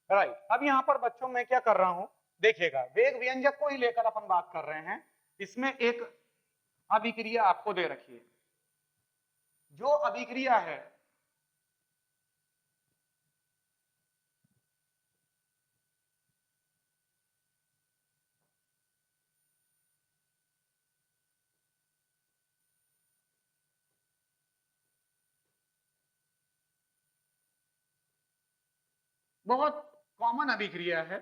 Right. अब यहाँ पर बच्चों मैं क्या कर रहा हूं, देखिएगा वेग व्यंजक को ही लेकर अपन बात कर रहे हैं। इसमें एक अभिक्रिया आपको दे रखी है, जो अभिक्रिया है बहुत कॉमन अभिक्रिया है।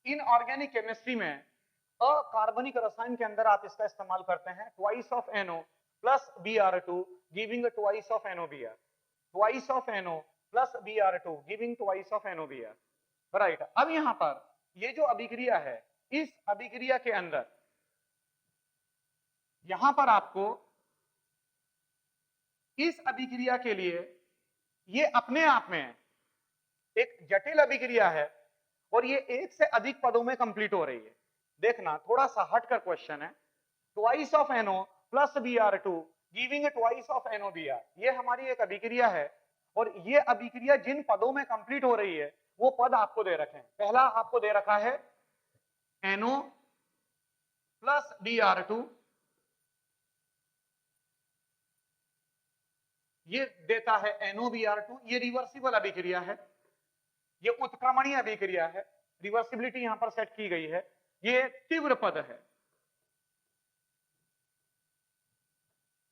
इनऑर्गेनिक केमिस्ट्री में अकार्बनिक रसायन के अंदर आप इसका इस्तेमाल करते हैं, twice of NO plus Br2 giving twice of NOBr, twice of NO plus Br2 giving twice of NOBr। Right. अब यहां पर ये जो अभिक्रिया है, इस अभिक्रिया के अंदर यहां पर आपको इस अभिक्रिया के लिए ये अपने आप में एक जटिल अभिक्रिया है और ये एक से अधिक पदों में कंप्लीट हो रही है। देखना थोड़ा सा हटकर क्वेश्चन है, twice of NO plus Br2 giving twice of NOBr, ये हमारी एक अभिक्रिया है और ये अभिक्रिया जिन पदों में कंप्लीट हो रही है वो पद आपको दे रखे हैं। पहला आपको दे रखा है NO प्लस Br2, ये देता है NOBr2, ये रिवर्सिबल अभिक्रिया है, ये उत्क्रमणीय अभिक्रिया है, रिवर्सिबिलिटी यहां पर सेट की गई है, ये तीव्र पद है।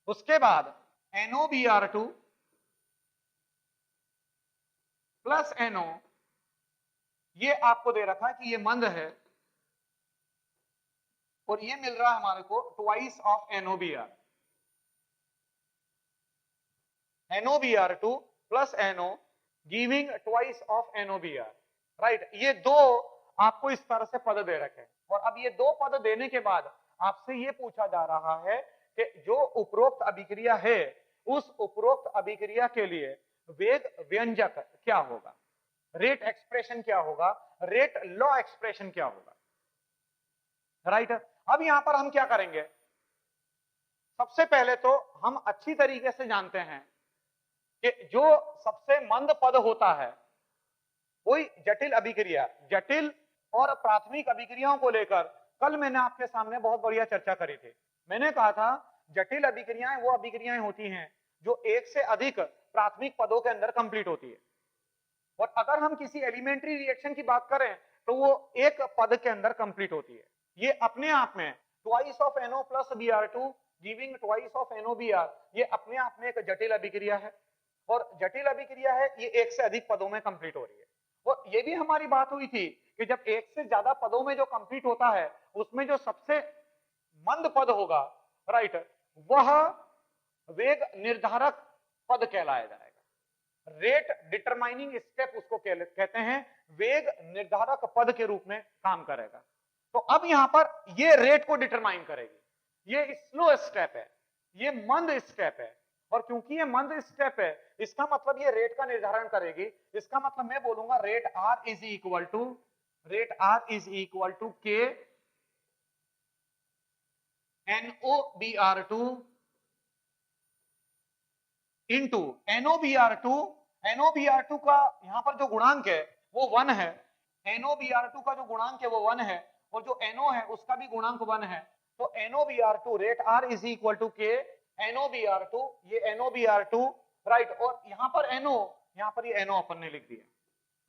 उसके बाद NOBr2 प्लस NO, ये आपको दे रखा है कि ये मंद है और ये मिल रहा है हमारे को twice of NOBr, NOBr2 plus NO giving twice of NOBr। Right, ये दो आपको इस तरह से पद दे रखे हैं और अब ये दो पद देने के बाद आपसे ये पूछा जा रहा है कि जो उपरोक्त अभिक्रिया है उस उपरोक्त अभिक्रिया के लिए वेग व्यंजक क्या होगा, रेट एक्सप्रेशन क्या होगा, रेट लॉ एक्सप्रेशन क्या होगा। राइट। अब यहां पर हम क्या करेंगे, सबसे पहले तो हम अच्छी तरीके से जानते हैं कि जो सबसे मंद पद होता है वही जटिल अभिक्रिया, जटिल और प्राथमिक अभिक्रियाओं को लेकर कल मैंने आपके सामने बहुत बढ़िया चर्चा करी थी। मैंने कहा था जटिल अभिक्रियाएं वो अभिक्रियाएं होती हैं जो एक से अधिक प्राथमिक पदों के अंदर कंप्लीट होती है और अगर हम किसी एलिमेंट्री रिएक्शन की बात करें तो वो एक पद के अंदर कंप्लीट होती है। ये अपने आप में twice of NO plus Br2 giving twice of NOBr, ये अपने आप में एक जटिल अभिक्रिया है और जटिल अभिक्रिया है, ये एक से अधिक पदों में कंप्लीट हो रही है। और ये भी हमारी बात हुई थी कि जब एक से ज्यादा पदों में जो कंप्लीट होता है उसमें जो सबसे मंद पद होगा, राइट, वह वेग निर्धारक पद कहलाया जाएगा। रेट डिटरमाइनिंग स्टेप उसको कहते हैं, वेग निर्धारक पद के रूप में काम करेगा। तो अब यहां पर ये रेट को डिटरमाइन करेगी, ये स्लो स्टेप है, ये मंद स्टेप है और क्योंकि ये मंद स्टेप है इसका मतलब ये रेट का निर्धारण करेगी। इसका मतलब मैं बोलूंगा rate R is equal to K NOBr2 into NOBr2 का यहां पर जो गुणांक है वो 1 है, NOBr2 का जो गुणांक है वो 1 है और जो NO है उसका भी गुणांक 1 है। तो NOBr2 rate R is equal to K NOBr2, ये NOBr2, राइट, और यहां पर NO, यहां पर ये NO अपन ने लिख दिया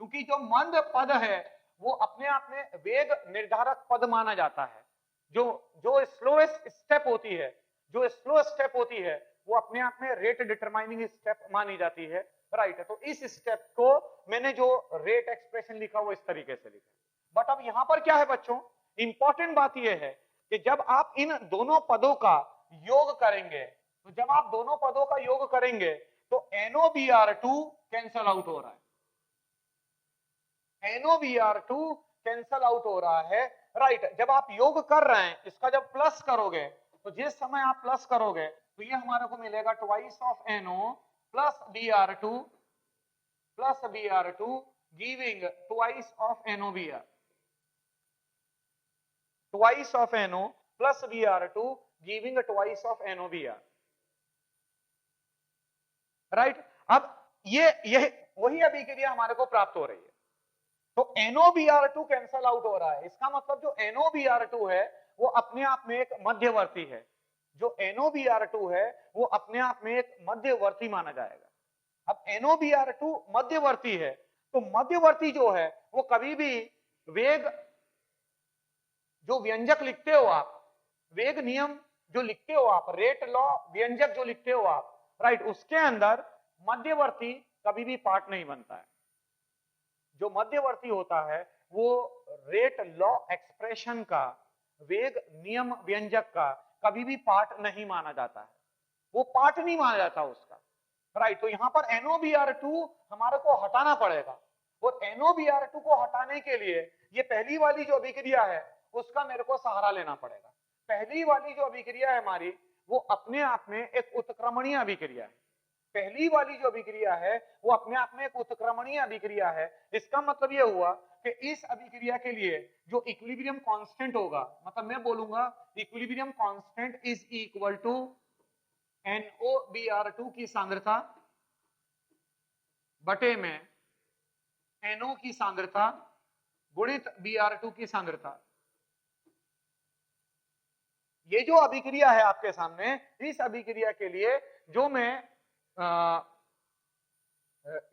क्योंकि जो मंद पद है वो अपने आप में वेग निर्धारक पद माना जाता है। जो स्लोएस्ट स्टेप होती है, जो स्लो स्टेप होती है वो अपने आप में रेट डिटरमाइनिंग स्टेप मानी जाती है। राइट, तो इस स्टेप को मैंने जो रेट एक्सप्रेशन लिखा वो इस तरीके से लिखा। बट अब यहां पर क्या है बच्चों, इंपॉर्टेंट बात यह है कि जब आप इन दोनों पदों का योग करेंगे, तो जब आप दोनों पदों का योग करेंगे तो NOBr2 कैंसल आउट हो रहा है, NOBr2 कैंसल आउट हो रहा है। राइट, जब आप योग कर रहे हैं इसका जब प्लस करोगे तो जिस समय आप प्लस करोगे तो ये हमारे को मिलेगा twice of NO plus Br2 giving twice of NOBr, twice of NO plus Br2 giving twice of NOBr। Right, अब ये वही अभिक्रिया हमारे को प्राप्त हो रही है। तो NOBr2 कैंसल आउट हो रहा है, इसका मतलब जो NOBr2 है वो अपने आप में एक मध्यवर्ती है, जो NOBr2 है वो अपने आप में एक मध्यवर्ती माना जाएगा। अब NOBr2 मध्यवर्ती है, तो मध्यवर्ती जो है वो कभी भी वेग, जो व्यंजक लिखते हो आप, वेग नियम जो लिखते हो आप, रेट लॉ व्यंजक जो लिखते हो आप, राइट, उसके अंदर मध्यवर्ती कभी भी पार्ट नहीं बनता है। जो मध्यवर्ती होता है वो रेट लॉ एक्सप्रेशन का, वेग नियम व्यंजक का कभी भी पार्ट नहीं माना जाता है, वो पार्ट नहीं माना जाता उसका, राइट। तो यहां पर NOBr2 हमारे को हटाना पड़ेगा, और NOBr2 को हटाने के लिए ये पहली वाली जो अभिक्रिया है उसका मेरे को सहारा लेना पड़ेगा। पहली वाली जो अभिक्रिया है हमारी वो अपने आप में एक उत्क्रमणीय अभिक्रिया है, पहली वाली जो अभिक्रिया है वो अपने आप में एक उत्क्रमणीय अभिक्रिया है। इसका मतलब ये हुआ कि इस अभिक्रिया के लिए जो इक्विलिब्रियम कांस्टेंट होगा, मतलब मैं बोलूंगा equilibrium constant is equal to NOBr2 की सांद्रता बटे में NO की सांद्रता गुणित Br2 की सांद्रता। ये जो अभिक्रिया है आपके सामने, इस अभिक्रिया के लिए जो मैं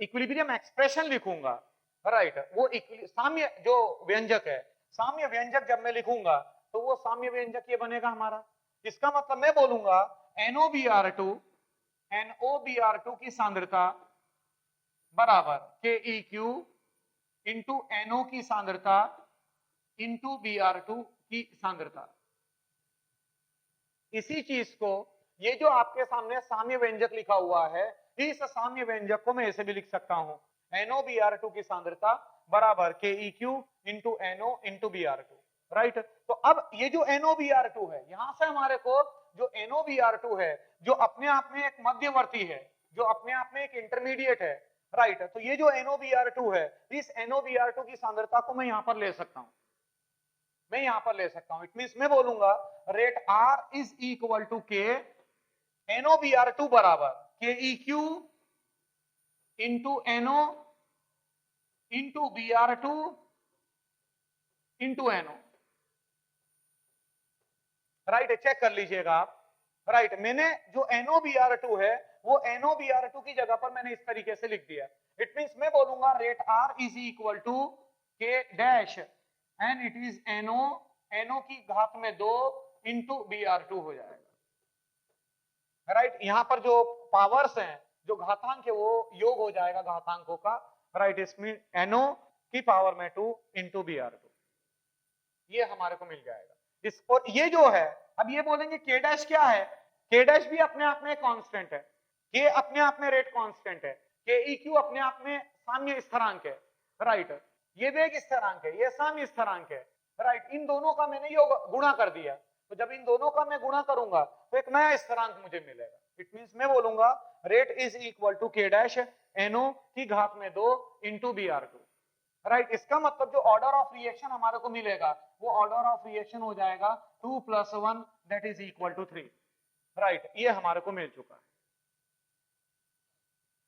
इक्विलिब्रियम एक्सप्रेशन लिखूंगा, राइट, वो साम्य जो व्यंजक है, साम्य व्यंजक जब मैं लिखूंगा तो वो साम्य व्यंजक ये बनेगा हमारा। इसका मतलब मैं बोलूंगा NOBr2 की सांद्रता बराबर KEQ इंटू NO की सांद्रता इंटू Br2 की सांद्रता। इसी चीज को, ये जो आपके सामने साम्य व्यंजक लिखा हुआ है, इस साम्य व्यंजक को मैं ऐसे भी लिख सकता हूं, NOBr2 की सांद्रता बराबर KEQ into NO into Br2, right. तो अब ये जो NOBr2 है, यहां से हमारे को जो NOBr2 है जो अपने आप में एक मध्यवर्ती है, जो अपने आप में एक इंटरमीडिएट है, राइट, तो ये जो NOBr2 है, इस NOBr2 की सांद्रता को मैं यहां पर ले सकता हूं, मैं यहां पर ले सकता हूं। इट मींस मैं बोलूंगा rate R is equal to K NOBr2 बराबर KEQ into NO into Br2 into NO, right, check कर लीजिएगा आप, राइट। मैंने जो NOBr2 है वो NOBr2 की जगह पर मैंने इस तरीके से लिख दिया। इट मींस मैं बोलूंगा rate R is equal to K dash and it is NO की घात में 2 इंटू Br2 हो जाएगा, राइट। यहां पर जो पावर्स हैं, जो घातांक है, वो योग हो जाएगा घातांकों का, राइट। इसमें NO की पावर में 2 इंटू Br2, ये हमारे को मिल जाएगा। इस, और ये जो है, अब ये बोलेंगे K डैश क्या है, K डैश भी अपने आप में कांस्टेंट है, K अपने आप में रेट कांस्टेंट है, KEQ अपने आप में साम्य स्थिरांक है, राइट। ये वेग स्थिरांक है, ये साम्य स्थिरांक है, राइट। इन दोनों का मैंने योग गुणा कर दिया, तो जब इन दोनों का मैं गुणा करूंगा तो एक नया स्थिरांक मुझे मिलेगा। इट मींस मैं बोलूंगा rate is equal to K dash NO की घात में 2 इंटू Br2, राइट। इसका मतलब जो ऑर्डर ऑफ रिएक्शन हमारे को मिलेगा वो ऑर्डर ऑफ रिएक्शन हो जाएगा 2 + 1 that is equal to 3, right. ये हमारे को मिल चुका है।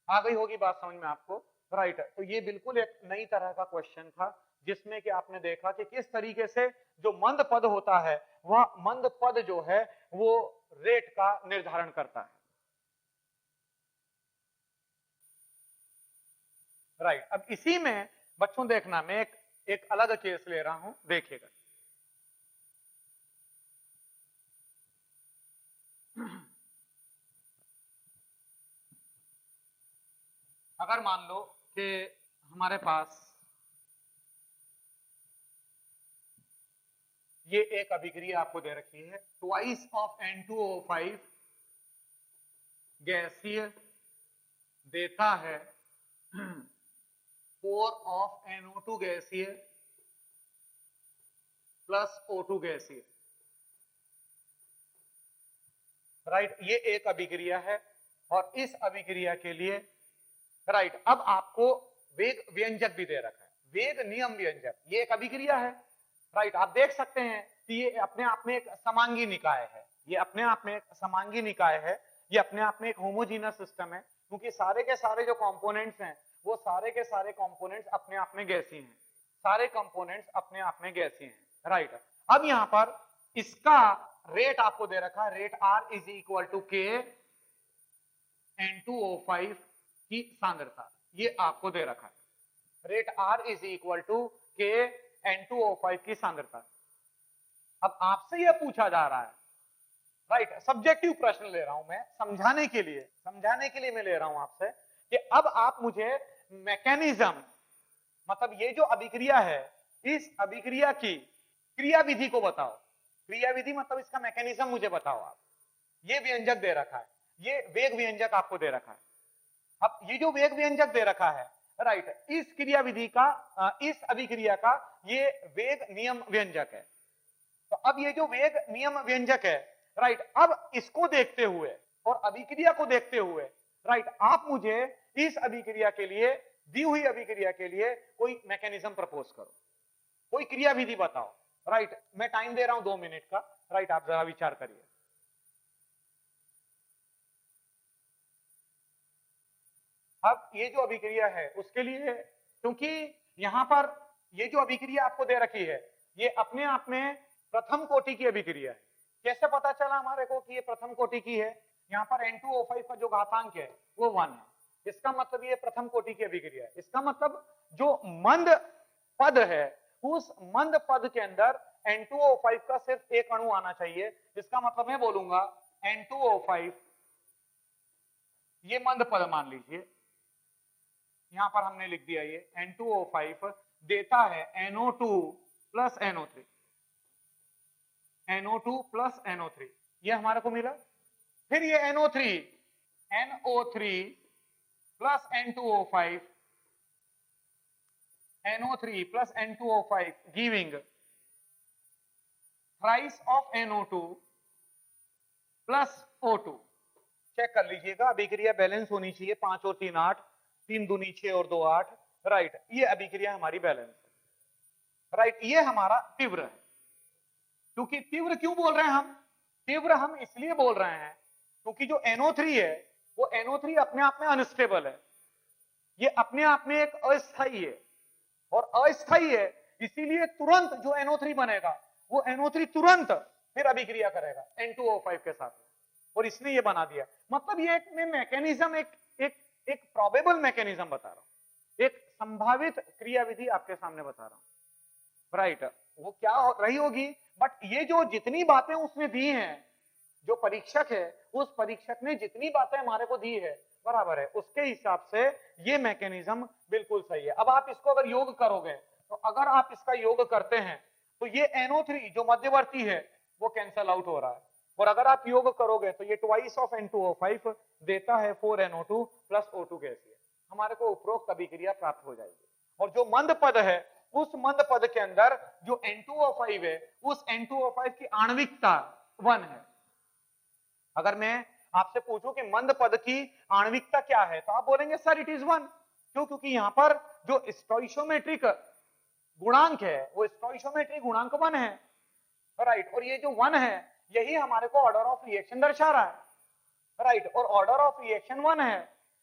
आ गई होगी बात समझ में आपको, राइट। तो ये बिल्कुल एक नई तरह का क्वेश्चन था जिसमें कि आपने देखा कि किस तरीके से जो मंद पद होता है वह मंद पद जो है वो रेट का निर्धारण करता है, राइट। अब इसी में बच्चों देखना, मैं एक अलग केस ले रहा हूं, देखिएगा। अगर मान लो कि हमारे पास ये एक अभिक्रिया आपको दे रखी है, ट्वाइस ऑफ N2O5 गैसीय देता है 4 ऑफ NO2 गैसीय प्लस O2 गैसीय, राइट। ये एक अभिक्रिया है और इस अभिक्रिया के लिए, राइट, अब आपको वेग व्यंजक भी दे रखा है, वेग नियम व्यंजक, ये एक अभिक्रिया है, राइट। आप देख सकते हैं कि ये अपने आप में एक समांगी निकाय है, ये अपने आप में एक समांगी निकाय है, ये अपने आप में एक होमोजीनस सिस्टम है, क्योंकि सारे के सारे जो कंपोनेंट्स हैं वो सारे के सारे कंपोनेंट्स अपने आप में गैसीय हैं, सारे कंपोनेंट्स अपने आप में गैसीय हैं, राइट। अब यहां पर इसका रेट आपको दे रखा है, rate R is equal to K N2O5 की सांद्रता, ये आपको दे रखा है। Rate R is equal to K N2O5 की सांद्रता। अब आपसे यह पूछा जा रहा है, राइट, सब्जेक्टिव प्रश्न ले रहा हूं मैं समझाने के लिए मैं ले रहा हूं आपसे कि अब आप मुझे मैकेनिज्म, मतलब ये जो अभिक्रिया है, इस अभिक्रिया की क्रियाविधि को बताओ। क्रियाविधि मतलब इसका मैकेनिज्म मुझे बताओ आप। ये व्यंजक दे रखा है, ये वेग व्यंजक आपको दे रखा है। अब ये जो वेग व्यंजक दे रखा है, राइट, इस क्रियाविधि का, इस अभिक्रिया का ये वेग नियम व्यंजक है। तो अब ये जो वेग नियम व्यंजक है, राइट, अब इसको देखते हुए और अभिक्रिया को देखते हुए, राइट, आप मुझे इस अभिक्रिया के लिए, दी हुई अभिक्रिया के लिए कोई मैकेनिज्म प्रपोज करो, कोई क्रियाविधि बताओ, राइट। मैं टाइम दे रहा हूं 2 मिनट का, राइट, आप जरा विचार करिए। अब ये जो अभिक्रिया है उसके लिए, क्योंकि यहां पर ये जो अभिक्रिया आपको दे रखी है, ये अपने आप में प्रथम कोटि की अभिक्रिया है। कैसे पता चला हमारे को कि ये प्रथम कोटि की है? यहाँ पर N2O5 का जो घातांक है वो 1 है, इसका मतलब ये प्रथम कोटि की अभिक्रिया है। इसका मतलब जो मंद पद है, उस मंद पद के अंदर N2O5 का सिर्फ एक अणु आना चाहिए। इसका मतलब मैं बोलूंगा N2O5, ये मंद पद मान लीजिए, यहां पर हमने लिख दिया ये N2O5 देता है NO2 plus NO3, NO2 plus NO3, ये हमारे को मिला। फिर ये NO3 plus N2O5, NO3 plus N2O5 giving thrice of NO2 plus O2। Check कर लीजिएगा, अभिक्रिया बैलेंस होनी चाहिए। 5 और 3 8, 3 दूनी 6 और 2 8, राइट, ये अभिक्रिया हमारी बैलेंस है, राइट। ये हमारा तीव्र है। क्योंकि तीव्र क्यों बोल रहे हैं हम? तीव्र हम इसलिए बोल रहे हैं क्योंकि जो NO3 है, वो NO3 अपने आप में अनस्टेबल है, ये अपने आप में एक अस्थायी है, और अस्थायी है इसीलिए तुरंत जो NO3 बनेगा, वो NO3 तुरंत फिर अभिक्रिया करेगा N2O5 के साथ, और इसने ये बना दिया। मतलब ये एक मैकेनिज्म, एक प्रोबेबल मैकेनिज्म बता रहा हूं, एक संभावित क्रियाविधि आपके सामने बता रहा हूं, राइट। वो क्या रही होगी, बट ये जो जितनी बातें उसने दी हैं, जो परीक्षक है, उस परीक्षक ने जितनी बातें हमारे को दी है, बराबर है, उसके हिसाब से ये मैकेनिज्म बिल्कुल सही है। अब आप इसको अगर योग करोगे, तो अगर आप इसका योग करते हैं तो ये NO3 जो मध्यवर्ती है वो कैंसल आउट हो रहा है, और अगर आप योग करोगे तो ये ट्वाइस ऑफ N2O5 देता है 4NO2 प्लस O2 गैसीय। हमारे को उपरोक्त अभिक्रिया प्राप्त हो जाएगी। और जो मंद पद है, उस मंद पद के अंदर जो N2O5 है, उस N2O5 की आणविकता 1 है। अगर मैं आपसे पूछूं कि मंद पद की आणविकता क्या है, तो आप बोलेंगे सर इट इज 1। क्यों? क्योंकि यहां पर जो स्टोइशियोमेट्रिक गुणांक है, वो स्टोइशियोमेट्रिक गुणांक 1 है, राइट। और ये जो 1 है, यही हमारे को ऑर्डर ऑफ रिएक्शन दर्शा रहा है, राइट। और ऑर्डर ऑफ रिएक्शन 1 है,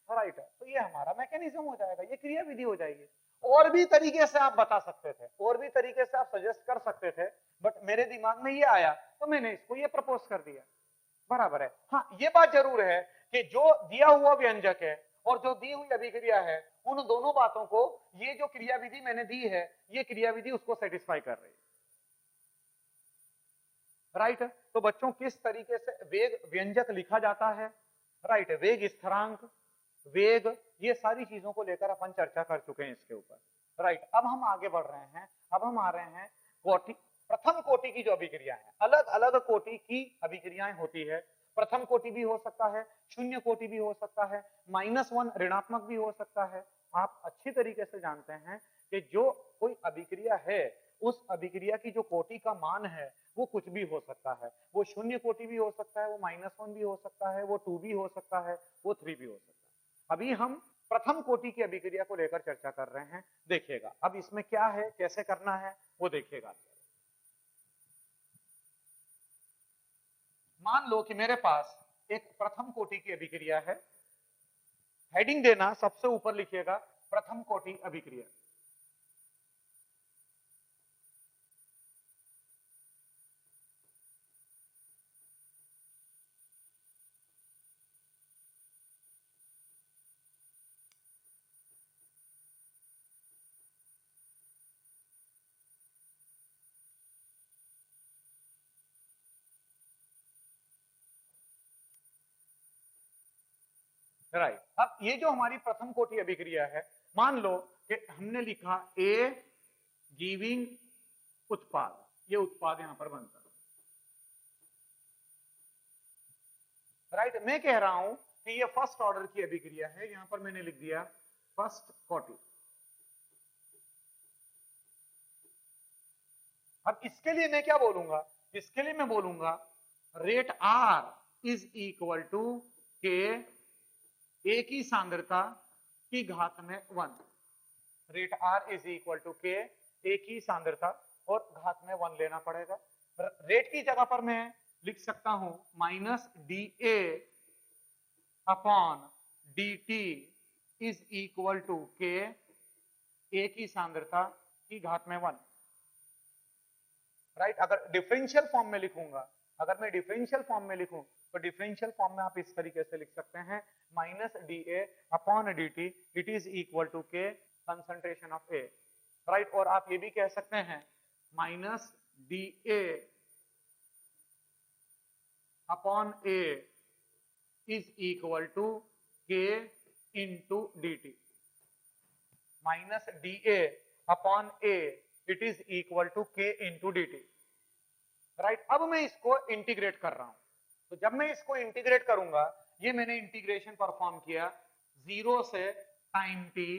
राइट। तो ये हमारा मैकेनिज्म हो जाएगा, ये क्रियाविधि हो जाएगी। और भी तरीके से आप बता सकते थे, और भी तरीके से आप सजेस्ट कर सकते थे, बट मेरे दिमाग में ये आया तो मैंने इसको ये प्रपोज कर दिया, बराबर है। हाँ, ये बात जरूर है कि जो दिया हुआ व्यंजक है और जो दी हुई अभिक्रिया है, उन दोनों बातों को ये जो क्रियाविधि मैंने दी है, ये क्रियाविधि उसको सेटिस्फाई कर रही है, राइट। तो बच्चों किस तरीके से वेग व्यंजक लिखा जाता है, राइट, वेग स्थिरांक, वेग, ये सारी चीजों को लेकर अपन चर्चा कर चुके हैं इसके ऊपर, राइट। अब हम आगे बढ़ रहे हैं, अब हम आ रहे हैं कोटि, प्रथम कोटि की जो अभिक्रिया है। अलग अलग कोटि की अभिक्रियाएं होती है। प्रथम कोटि भी हो सकता है, शून्य कोटि भी हो सकता है, -1 ऋणात्मक भी हो सकता है। आप अच्छी तरीके से जानते हैं कि जो कोई अभिक्रिया है, उस अभिक्रिया की जो कोटि का मान है वो कुछ भी हो सकता है। वो शून्य कोटि भी हो सकता है, वो -1 भी हो सकता है, वो 2 भी हो सकता है, वो 3 भी हो सकता है। अभी हम प्रथम कोटि की अभिक्रिया को लेकर चर्चा कर रहे हैं, देखिएगा अब इसमें क्या है, कैसे करना है वो देखिएगा। मान लो कि मेरे पास एक प्रथम कोटि की अभिक्रिया है, हेडिंग देना, सबसे ऊपर लिखिएगा प्रथम कोटि अभिक्रिया। राइट। अब ये जो हमारी प्रथम कोटि अभिक्रिया है, मान लो कि हमने लिखा ए गिविंग उत्पाद, ये उत्पाद यहां पर बनता है, राइट। मैं कह रहा हूं कि ये फर्स्ट ऑर्डर की अभिक्रिया है, यहां पर मैंने लिख दिया फर्स्ट कोटि। अब इसके लिए मैं क्या बोलूंगा, इसके लिए मैं बोलूंगा rate R is equal to K A की सांद्रता की घात में 1। Rate R is equal to K A की सांद्रता और घात में 1 लेना पड़ेगा। रेट की जगह पर मैं लिख सकता हूं minus D A upon D T is equal to K A की सांद्रता की घात में 1, राइट। अगर डिफरेंशियल फॉर्म में लिखूंगा, अगर मैं डिफरेंशियल फॉर्म में लिखूं तो डिफरेंशियल फॉर्म में आप इस तरीके से लिख सकते हैं minus D A upon D t it is equal to k concentration of A, right. और आप ये भी कह सकते हैं minus D A upon A is equal to के into d t, minus D A upon A it is equal to के into d t, right. अब मैं इसको इंटीग्रेट कर रहा हूं, तो जब मैं इसको इंटीग्रेट करूंगा, ये मैंने इंटीग्रेशन परफॉर्म किया 0 से टाइम टी,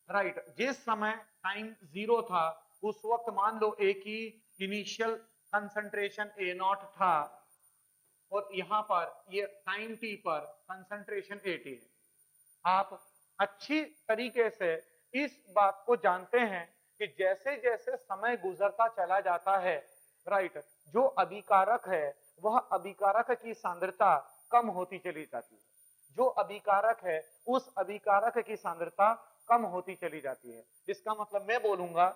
राइट। जिस समय टाइम 0 था उस वक्त मान लो ए की इनिशियल कंसंट्रेशन ए नॉट था और यहां पर ये टाइम टी पर कंसंट्रेशन ए टी है। आप अच्छी तरीके से इस बात को जानते हैं कि जैसे जैसे समय गुजरता चला जाता है, राइट, जो अभिकारक है वह अभिकारक की सांद्रता कम होती चली जाती है, जो अभिकारक है उस अभिकारक की सांद्रता कम होती चली जाती है। इसका मतलब मैं बोलूंगा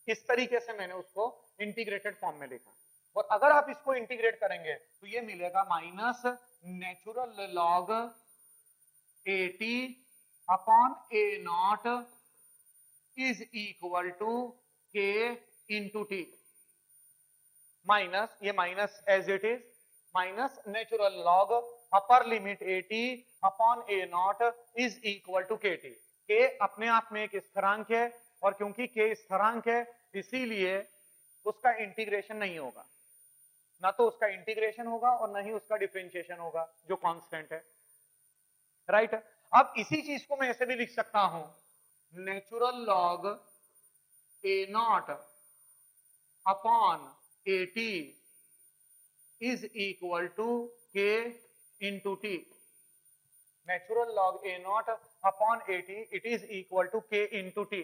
इस तरीके से मैंने उसको इंटीग्रेटेड फॉर्म में लिखा, और अगर आप इसको इंटीग्रेट करेंगे तो ये मिलेगा minus natural log A T upon A naught is equal to के इंटू टी, माइनस ये minus as it is minus natural log upper limit A T upon A naught is equal to K T. के अपने आप में एक स्थिरांक है और क्योंकि के स्थिरांक है इसीलिए उसका इंटीग्रेशन नहीं होगा, ना तो उसका इंटीग्रेशन होगा और ना ही उसका डिफरेंशिएशन होगा जो कांस्टेंट है, राइट। अब इसी चीज को मैं ऐसे भी लिख सकता हूं natural log A naught upon A t is equal to के into t, natural log A naught upon A t it is equal to के इंटू टी,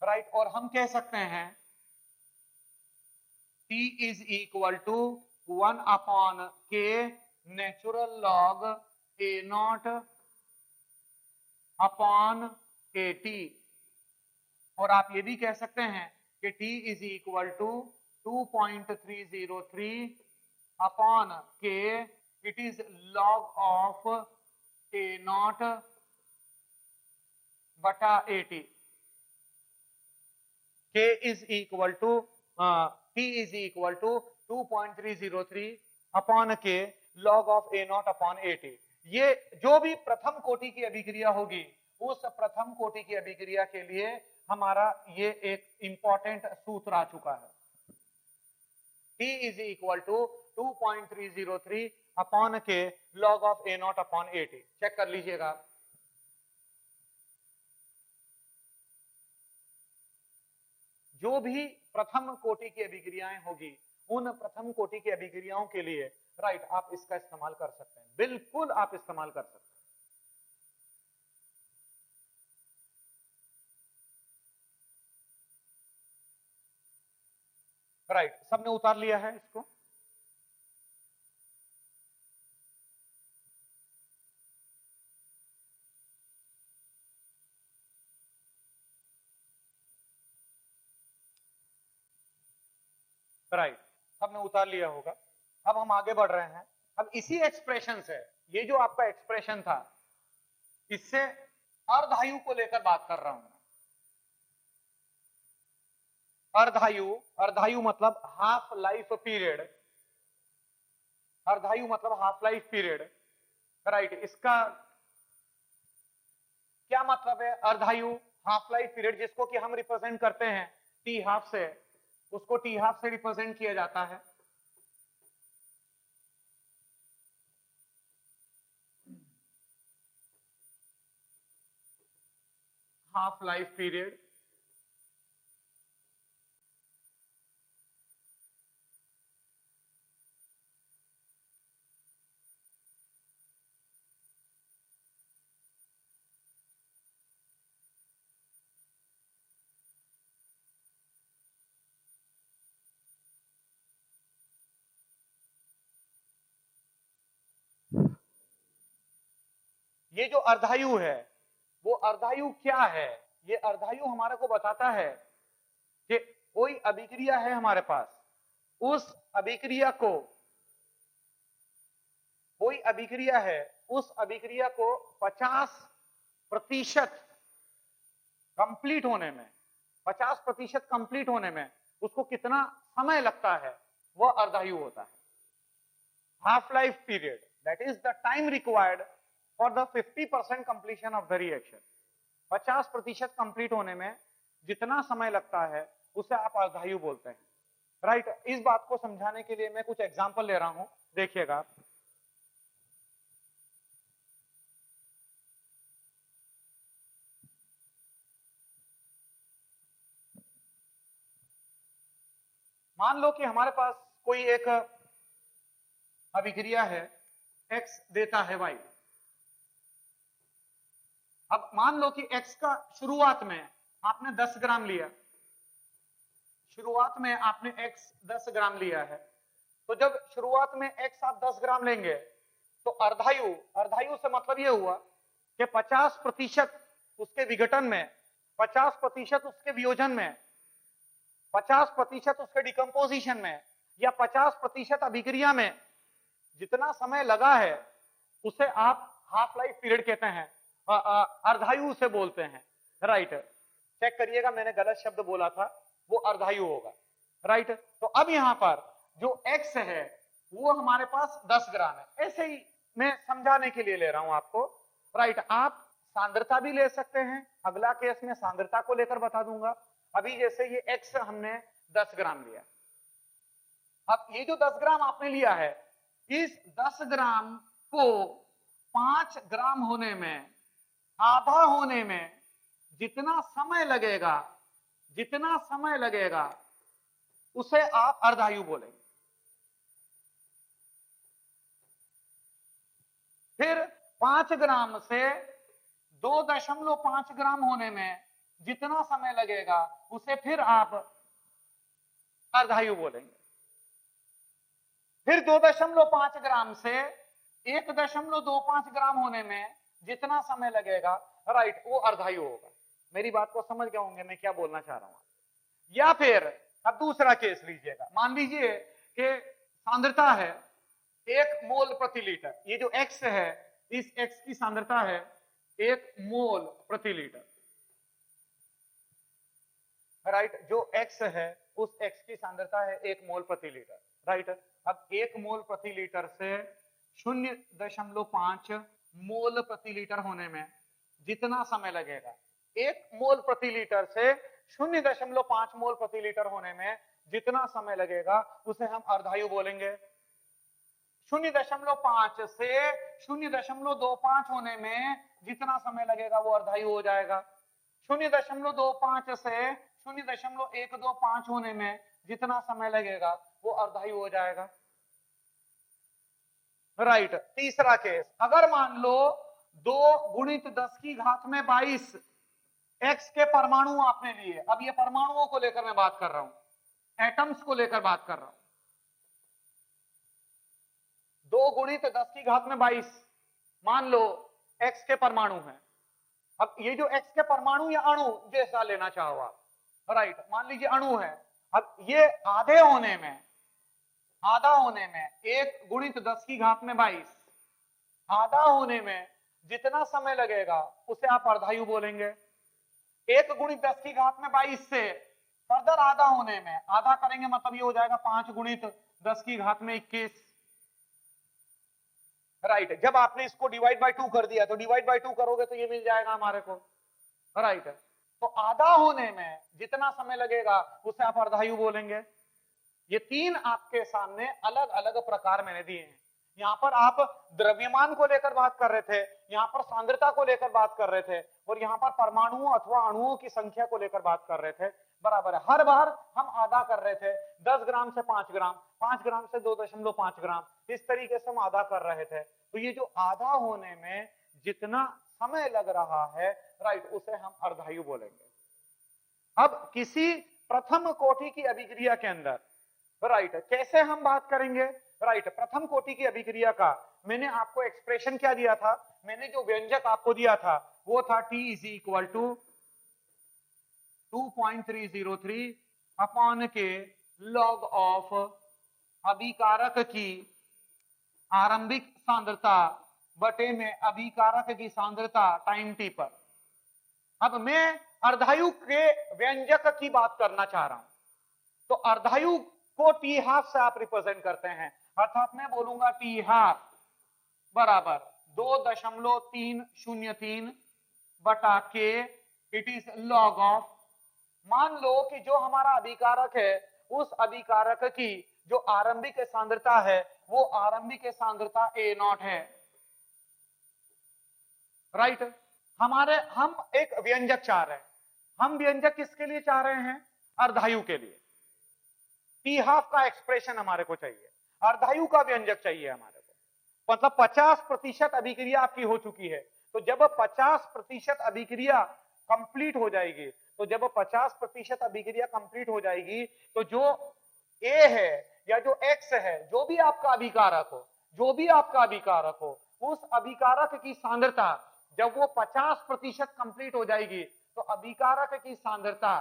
राइट। और हम कह सकते हैं t is equal to 1 upon k natural log A naught upon A t, और आप ये भी कह सकते हैं कि t is equal to 2.303 upon के it is log of A naught बटा A t, k is equal to t is equal to 2.303 upon के log of A naught upon A t. ये जो भी प्रथम कोटि की अभिक्रिया होगी उस प्रथम कोटि की अभिक्रिया के लिए हमारा ये एक इंपॉर्टेंट सूत्र आ चुका है, t is equal to 2.303 upon के log of A naught upon A t. Check कर लीजिएगा, जो भी प्रथम कोटि की अभिक्रियाएं होगी उन प्रथम कोटि की अभिक्रियाओं के लिए, राइट, आप इसका इस्तेमाल कर सकते हैं, बिल्कुल आप इस्तेमाल कर सकते हैं, राइट। सबने उतार लिया है इसको, राइट, सबने उतार लिया होगा। अब हम आगे बढ़ रहे हैं। अब इसी एक्सप्रेशन से, ये जो आपका एक्सप्रेशन था, इससे अर्धायु को लेकर बात कर रहा हूं। अर्धायु, अर्धायु मतलब हाफ लाइफ पीरियड, अर्धायु मतलब हाफ लाइफ पीरियड, राइट, इसका क्या मतलब है? अर्धायु, हाफ लाइफ पीरियड, जिसको कि हम रिप्रेजेंट करते हैं टी हाफ से, उसको टी हाफ से रिप्रेजेंट किया जाता है। हाफ लाइफ पीरियड, ये जो अर्धायु है वो अर्धायु क्या है? ये अर्धायु हमारे को बताता है कि कोई अभिक्रिया है हमारे पास, उस अभिक्रिया को, कोई अभिक्रिया है, उस अभिक्रिया को 50% कंप्लीट होने में, 50% कंप्लीट होने में उसको कितना समय लगता है, वह अर्धायु होता है। Half life period, that is the time required for the 50% completion of the reaction. 50% complete होने में जितना समय लगता है उसे आप अर्धायु बोलते हैं। राइट, इस बात को समझाने के लिए मैं कुछ एग्जांपल ले रहा हूं, देखिएगा। मान लो कि हमारे पास कोई एक अभिक्रिया है, x देता है y। अब मान लो कि x का शुरुआत में आपने 10 ग्राम लिया, शुरुआत में आपने x 10 ग्राम लिया है। तो जब शुरुआत में x आप 10 ग्राम लेंगे तो अर्धायु, अर्धायु से मतलब यह हुआ कि 50% उसके विघटन में, 50% उसके वियोजन में, 50% उसके डिकम्पोजिशन में, या 50% अभिक्रिया में जितना समय लगा है उसे आप हाफ लाइफ पीरियड कहते हैं, अर्धायु से बोलते हैं। राइट, चेक करिएगा, मैंने गलत शब्द बोला था, वो अर्धायु होगा। राइट, तो अब यहां पर जो x है वो हमारे पास 10 ग्राम है, ऐसे ही मैं समझाने के लिए ले रहा हूं आपको। राइट, आप सांद्रता भी ले सकते हैं, अगला केस में सांद्रता को लेकर बता दूंगा। अभी जैसे ये x हमने 10 ग्राम लिया, अब ये जो 10 ग्राम आपने लिया है, इस 10 ग्राम को 5 ग्राम होने में, आधा होने में जितना समय लगेगा, जितना समय लगेगा उसे आप अर्धायु बोलेंगे। फिर 5 ग्राम से 2.5 ग्राम होने में जितना समय लगेगा उसे फिर आप अर्धायु बोलेंगे। फिर 2.5 ग्राम से 1.25 ग्राम होने में जितना समय लगेगा, राइट, वो अर्धायु होगा। मेरी बात को समझ गए होंगे मैं क्या बोलना चाह रहा हूं। या फिर अब दूसरा केस लीजिएगा, मान लीजिए कि सांद्रता है 1 मोल प्रति लीटर, ये जो x है, इस x की सांद्रता है 1 मोल प्रति लीटर। राइट, जो x है उस x की सांद्रता है 1 मोल प्रति लीटर। राइट, अब 1 मोल प्रति लीटर से 0.5 मोल प्रति लीटर होने में जितना समय लगेगा, 1 मोल प्रति लीटर से 0.5 मोल प्रति लीटर होने में जितना समय लगेगा उसे हम अर्धायु बोलेंगे। 0.5 से 0.25 होने में जितना समय लगेगा वो अर्धायु हो जाएगा। 0.25 से 0.125 होने में जितना समय लगेगा वो अर्धायु हो जाएगा। राइट, तीसरा केस, अगर मान लो 2 गुणित 10 की घात में 22 x के परमाणु आपने लिए। अब ये परमाणुओं को लेकर मैं बात कर रहा हूं, एटम्स को लेकर बात कर रहा हूं। 2 गुणित 10 की घात में 22 मान लो x के परमाणु हैं। अब ये जो x के परमाणु या अणु जैसा लेना चाहो आप, राइट, मान लीजिए अणु है। अब ये आधे होने में, आधा होने में 1 गुणित 10 की घात में 22, आधा होने में जितना समय लगेगा उसे आप अर्धायु बोलेंगे। 1 गुणित 10 की घात में 22 से फर्दर आधा होने में, आधा करेंगे मतलब ये हो जाएगा 5 गुणित 10 की घात में 21। राइट जब आपने इसको डिवाइड बाय 2 कर दिया तो डिवाइड बाय 2 करोगे तो ये मिल जाएगा हमारे को, राइट। तो आधा होने में जितना समय लगेगा उसे आप अर्धायु बोलेंगे। ये तीन आपके सामने अलग अलग प्रकार मैंने दिए हैं। यहां पर आप द्रव्यमान को लेकर बात कर रहे थे, यहां पर सांद्रता को लेकर बात कर रहे थे, और यहां पर परमाणुओं अथवा अणुओं की संख्या को लेकर बात कर रहे थे। बराबर है, हर बार हम आधा कर रहे थे, 10 ग्राम से 5 ग्राम, 5 ग्राम से 2.5 ग्राम, इस तरीके से हम आधा कर रहे थे। तो ये जो आधा होने में जितना समय लग रहा है, राइट, उसे हम अर्धायु बोलेंगे। अब किसी प्रथम कोटि की अभिक्रिया के अंदर, राइट, कैसे हम बात करेंगे, राइट, प्रथम कोटि की अभिक्रिया का मैंने आपको एक्सप्रेशन क्या दिया था, मैंने जो व्यंजक आपको दिया था वो था T is equal to 2.303 upon के लॉग ऑफ अभिकारक की आरंभिक सांद्रता बटे में अभिकारक की सांद्रता टाइम टी पर। अब मैं अर्धायु के व्यंजक की बात करना चाह रहा हूं, तो अर्धायु को टी हाफ से आप रिप्रेजेंट करते हैं, अर्थात मैं बोलूंगा टी हाफ बराबर 2.303 बटा के, इट इज लॉग ऑफ, मान लो कि जो हमारा अभिकारक है उस अभिकारक की जो आरंभिक सांद्रता है वो आरंभिक सांद्रता A0 है, राइट। हम एक व्यंजक चाह रहे हैं, हम व्यंजक किसके लिए चाह रहे हैं, अर्धायु के लिए। टी हाफ का एक्सप्रेशन हमारे को चाहिए, अर्धायु का व्यंजक चाहिए हमारे को, मतलब 50% अभिक्रिया आपकी हो चुकी है। तो जब 50% अभिक्रिया कंप्लीट हो जाएगी, तो जब 50% अभिक्रिया कंप्लीट हो जाएगी, तो जो ए है या जो एक्स है, जो भी आपका अभिकारक हो, जो भी आपका अभिकारक हो, उस अभिकारक की सांद्रता जब वो 50% कंप्लीट हो जाएगी, तो अभिकारक की सांद्रता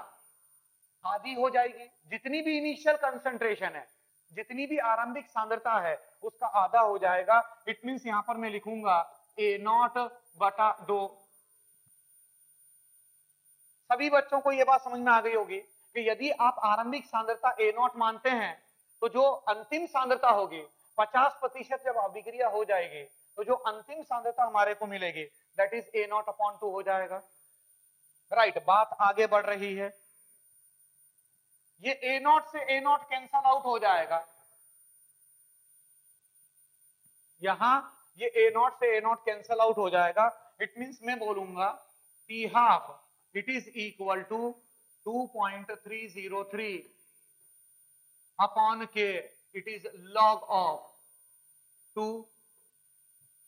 आधी हो जाएगी। जितनी भी इनिशियल कंसंट्रेशन है, जितनी भी आरंभिक सांद्रता है, उसका आधा हो जाएगा। इट मींस यहां पर मैं लिखूंगा A0 बटा 2। सभी बच्चों को यह बात समझ में आ गई होगी कि यदि आप आरंभिक सांद्रता A0 मानते हैं, तो जो अंतिम सांद्रता होगी 50% जब अभिक्रिया हो जाएगी, तो जो अंतिम सांद्रता हमारे को मिलेगी दैट इज A0 अपॉन 2 हो जाएगा, राइट। बात आगे बढ़ रही है, ये A0 से A0 कैंसल आउट हो जाएगा, यहां ये A0 से A0 कैंसल आउट हो जाएगा। इट मींस मैं बोलूंगा T half it is equal to 2.303 upon के, इट इज लॉग ऑफ 2।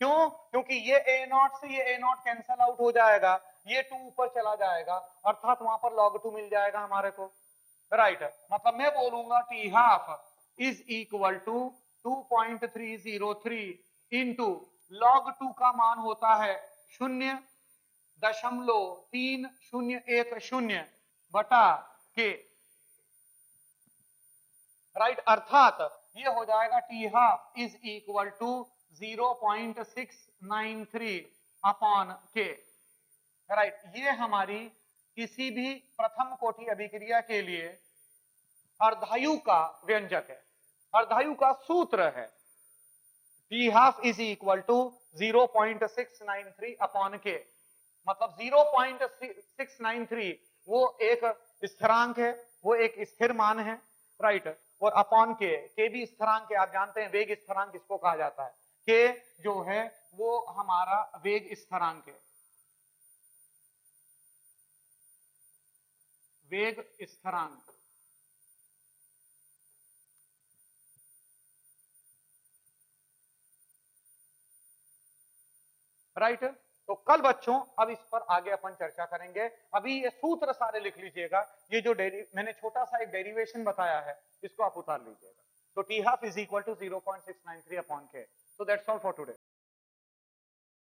क्यों, क्योंकि ये A0 से ये A0 कैंसल आउट हो जाएगा, ये 2 ऊपर चला जाएगा, अर्थात वहां पर log 2 मिल जाएगा हमारे को, राइट। मतलब मैं बोलूंगा T half is equal to 2.303 into log 2 का मान होता है 0.3010 बटा के, राइट। अर्थात ये हो जाएगा T half is equal to 0.693 upon K, right. ये हमारी किसी भी प्रथम कोटि अभिक्रिया के लिए अर्धायु का व्यंजक है, अर्धायु का सूत्र है। T half is equal to 0.693 upon K, मतलब 0.693 वो एक स्थिरांक है, वो एक स्थिर मान है, राइट। और अपॉन के भी स्थिरांक है, आप जानते हैं वेग स्थिरांक इसको कहा जाता है, के जो है वो हमारा वेग स्थिरांक है, वेग स्थिरांक, राइट। तो कल बच्चों अब इस पर आगे अपन चर्चा करेंगे, अभी ये सूत्र सारे लिख लीजिएगा, ये जो मैंने छोटा सा एक डेरिवेशन बताया है इसको आप उतार लीजिएगा। तो t half is equal to 0.693 upon k. So that's all for today.